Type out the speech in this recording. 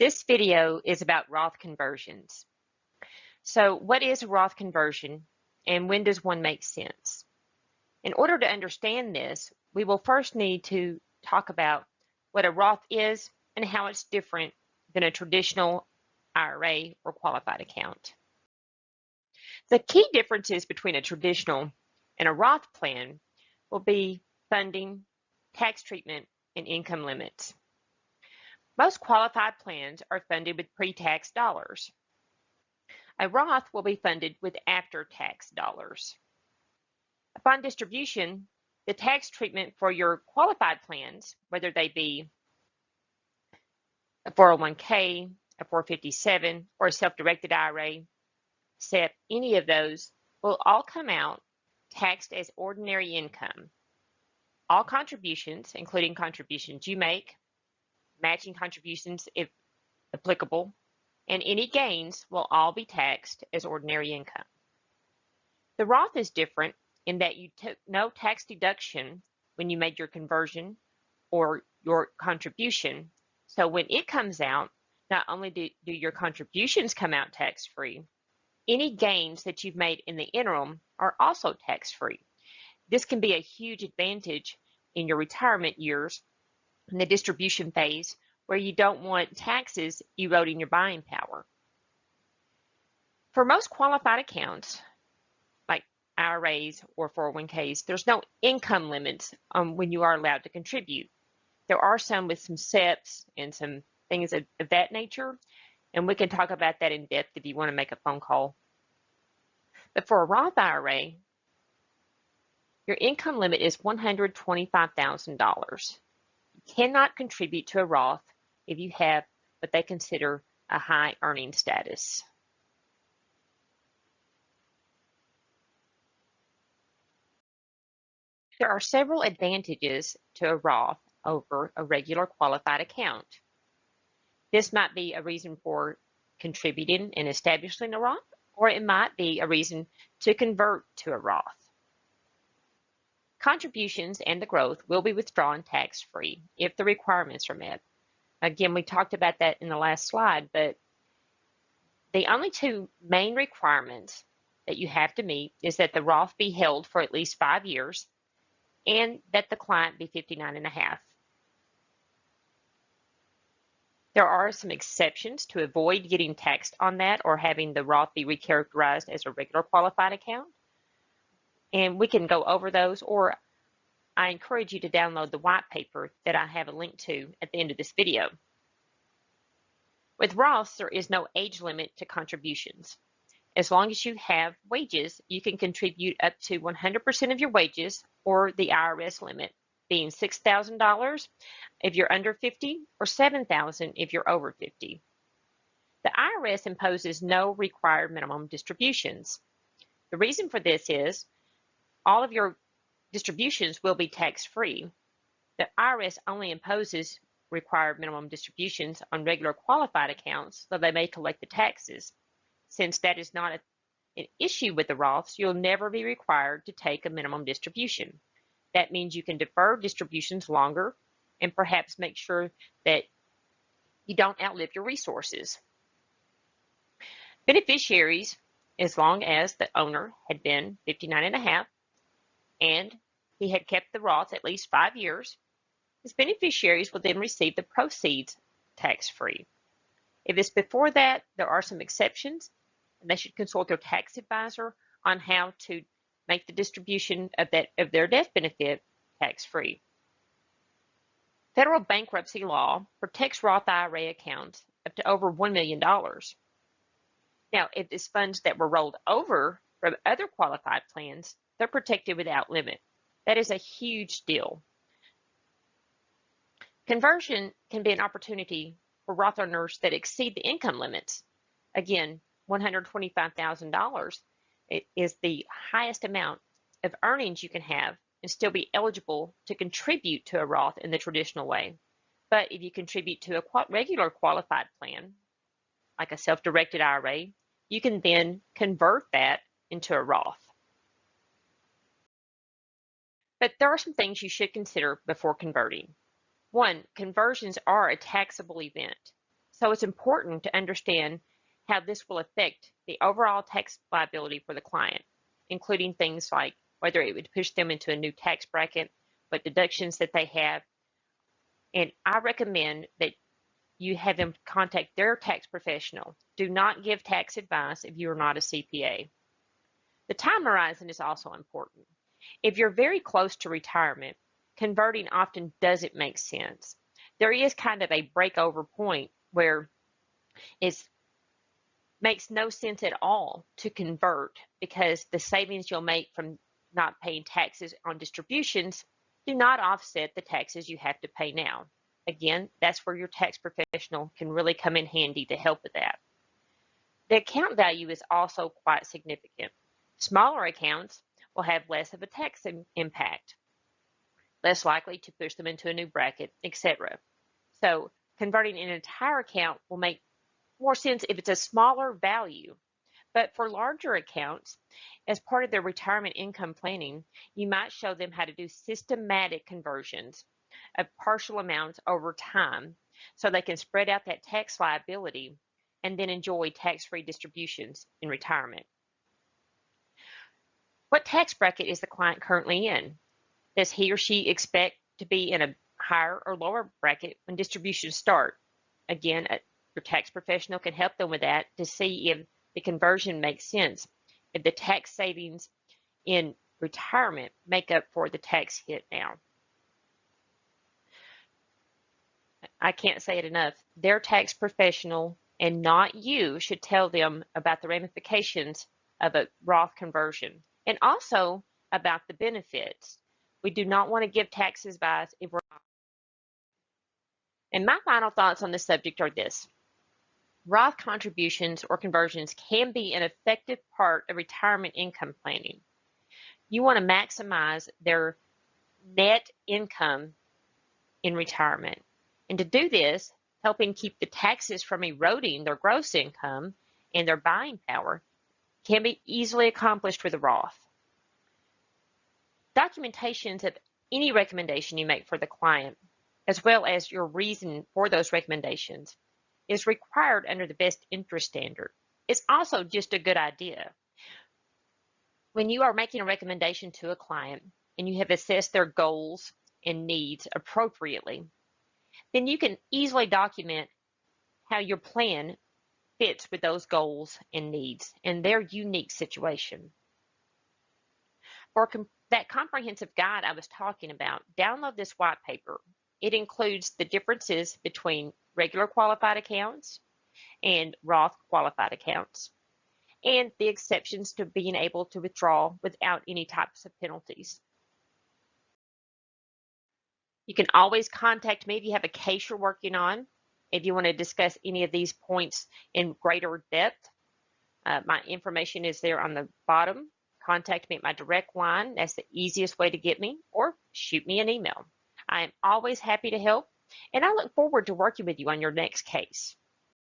This video is about Roth conversions. So what is a Roth conversion and when does one make sense? In order to understand this, we will first need to talk about what a Roth is and how it's different than a traditional IRA or qualified account. The key differences between a traditional and a Roth plan will be funding, tax treatment, and income limits. Most qualified plans are funded with pre-tax dollars. A Roth will be funded with after-tax dollars. Upon distribution, the tax treatment for your qualified plans, whether they be a 401k, a 457, or a self-directed IRA, SEP, any of those, will all come out taxed as ordinary income. All contributions, including contributions you make, matching contributions if applicable, and any gains will all be taxed as ordinary income. The Roth is different in that you took no tax deduction when you made your conversion or your contribution. So when it comes out, not only do your contributions come out tax-free, any gains that you've made in the interim are also tax-free. This can be a huge advantage in your retirement years in the distribution phase where you don't want taxes eroding your buying power. For most qualified accounts, like IRAs or 401ks, there's no income limits on when you are allowed to contribute. There are some with some SEPs and some things of that nature, and we can talk about that in depth if you want to make a phone call. But for a Roth IRA, your income limit is $125,000. You cannot contribute to a Roth if you have what they consider a high earning status. There are several advantages to a Roth over a regular qualified account. This might be a reason for contributing and establishing a Roth, or it might be a reason to convert to a Roth. Contributions and the growth will be withdrawn tax-free if the requirements are met. Again, we talked about that in the last slide, but the only two main requirements that you have to meet is that the Roth be held for at least 5 years and that the client be 59 and a half. There are some exceptions to avoid getting taxed on that or having the Roth be recharacterized as a regular qualified account. And we can go over those, or I encourage you to download the white paper that I have a link to at the end of this video. With Roths, there is no age limit to contributions. As long as you have wages, you can contribute up to 100% of your wages, or the IRS limit being $6,000 if you're under 50 or $7,000 if you're over 50. The IRS imposes no required minimum distributions. The reason for this is all of your distributions will be tax-free. The IRS only imposes required minimum distributions on regular qualified accounts, so they may collect the taxes. Since that is not an issue with the Roths, you'll never be required to take a minimum distribution. That means you can defer distributions longer and perhaps make sure that you don't outlive your resources. Beneficiaries, as long as the owner had been 59 and a half and he had kept the Roth at least 5 years, his beneficiaries will then receive the proceeds tax-free. If it's before that, there are some exceptions, and they should consult their tax advisor on how to make the distribution of their death benefit tax-free. Federal bankruptcy law protects Roth IRA accounts up to over $1 million. Now, if it's funds that were rolled over from other qualified plans, they're protected without limit. That is a huge deal. Conversion can be an opportunity for Roth earners that exceed the income limits. Again, $125,000 is the highest amount of earnings you can have and still be eligible to contribute to a Roth in the traditional way. But if you contribute to a regular qualified plan, like a self-directed IRA, you can then convert that into a Roth. But there are some things you should consider before converting. One, conversions are a taxable event. So it's important to understand how this will affect the overall tax liability for the client, including things like whether it would push them into a new tax bracket, what deductions that they have. And I recommend that you have them contact their tax professional. Do not give tax advice if you are not a CPA. The time horizon is also important. If you're very close to retirement, converting often doesn't make sense. There is kind of a breakover point where it makes no sense at all to convert because the savings you'll make from not paying taxes on distributions do not offset the taxes you have to pay now. Again, that's where your tax professional can really come in handy to help with that. The account value is also quite significant. Smaller accounts will have less of a tax impact, less likely to push them into a new bracket, etc. So converting an entire account will make more sense if it's a smaller value. But for larger accounts, as part of their retirement income planning, you might show them how to do systematic conversions of partial amounts over time so they can spread out that tax liability and then enjoy tax-free distributions in retirement. What tax bracket is the client currently in? Does he or she expect to be in a higher or lower bracket when distributions start? Again, your tax professional can help them with that to see if the conversion makes sense, if the tax savings in retirement make up for the tax hit now. I can't say it enough. Their tax professional and not you should tell them about the ramifications of a Roth conversion and also about the benefits. We do not want to give tax advice if we're not. And my final thoughts on this subject are this. Roth contributions or conversions can be an effective part of retirement income planning. You want to maximize their net income in retirement. And to do this, helping keep the taxes from eroding their gross income and their buying power can be easily accomplished with a Roth. Documentations of any recommendation you make for the client, as well as your reason for those recommendations, is required under the best interest standard. It's also just a good idea. When you are making a recommendation to a client and you have assessed their goals and needs appropriately, then you can easily document how your plan fits with those goals and needs and their unique situation. For that comprehensive guide I was talking about, download this white paper. It includes the differences between regular qualified accounts and Roth qualified accounts, and the exceptions to being able to withdraw without any types of penalties. You can always contact me if you have a case you're working on, if you want to discuss any of these points in greater depth. My information is there on the bottom. Contact me at my direct line. That's the easiest way to get me, or shoot me an email. I am always happy to help, and I look forward to working with you on your next case.